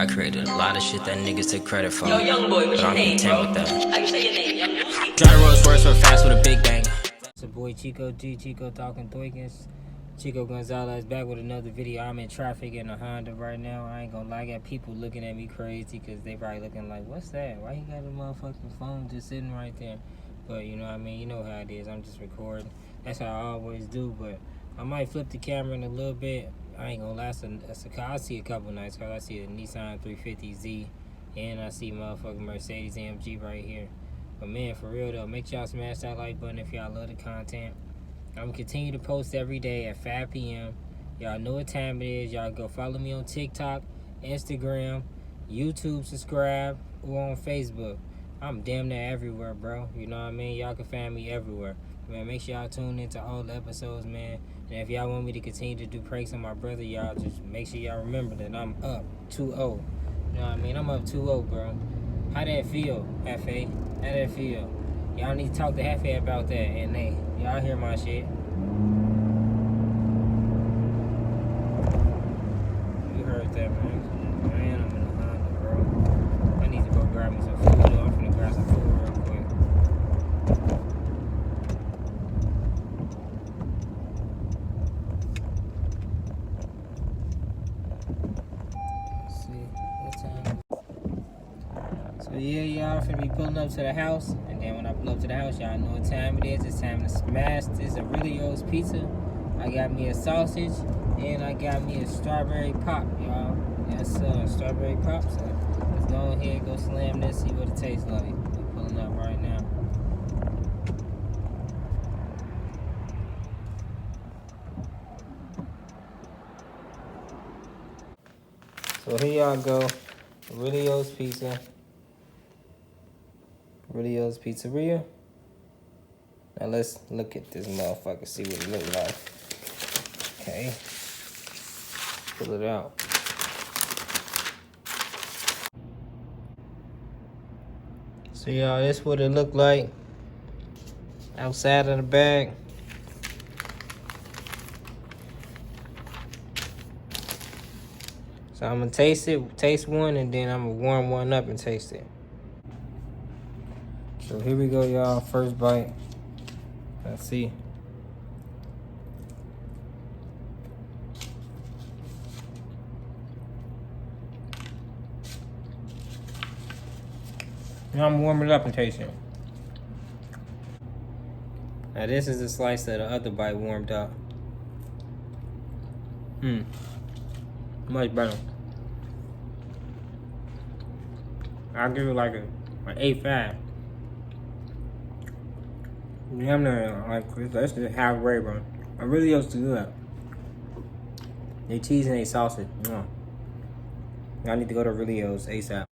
I created a lot of shit that niggas take credit for. Yo, young boy, what's your name, bro? With that. How you say your name, young Lucy? Drive Rolls Royce real fast with a big bang. It's your boy Chico Chico talking Thoykins. Chico Gonzalez back with another video. I'm in traffic in a Honda right now. I ain't gonna lie, I got people looking at me crazy because they probably looking like, what's that? Why you got a motherfucking phone just sitting right there? But you know what I mean, you know how it is. I'm just recording. That's how I always do, but I might flip the camera in a little bit. I ain't gonna lie, I see a couple nights because I see a Nissan 350Z and I see motherfucking Mercedes AMG right here. But man, for real though, make sure y'all smash that like button if y'all love the content. I'm gonna continue to post every day at 5 p.m. Y'all know what time it is. Y'all go follow me on TikTok, Instagram, YouTube, subscribe, or on Facebook. I'm damn near everywhere, bro. You know what I mean? Y'all can find me everywhere. Man, make sure y'all tune into all the episodes, man. And if y'all want me to continue to do pranks on my brother, y'all just make sure y'all remember that I'm up 2-0. You know what I mean? I'm up 2-0, bro. How that feel, Hefe? How that feel? Y'all need to talk to Hefe about that. And hey, y'all hear my shit. You heard that, man. Man, I'm in a Honda, bro. I need to go grab me some food, though. I'm finna grab some food real quick. Let's see. What time? So yeah, y'all finna be pulling up to the house, and then when I pull up to the house, y'all know what time it is. It's time to smash this Aurelios pizza. I got me a sausage, and I got me a strawberry pop, y'all. That's strawberry pop. So let's go ahead, go slam this, see what it tastes like. We're pulling up right now. So here y'all go, Aurelios pizza. Aurelios Pizzeria. Now let's look at this motherfucker, see what it look like. Okay. Pull it out. So y'all, this what it look like outside of the bag. So I'm gonna taste one, and then I'm gonna warm one up and taste it. So here we go, y'all. First bite. Let's see. Now I'm warming it up and tasting it. Now this is a slice of the other bite warmed up. Much better. I'll give it like an 8.5. Yeah, I'm not like that's just halfway, bro. I really used to do that. They cheese and they sausage. Y'all need to go to Aurelios ASAP.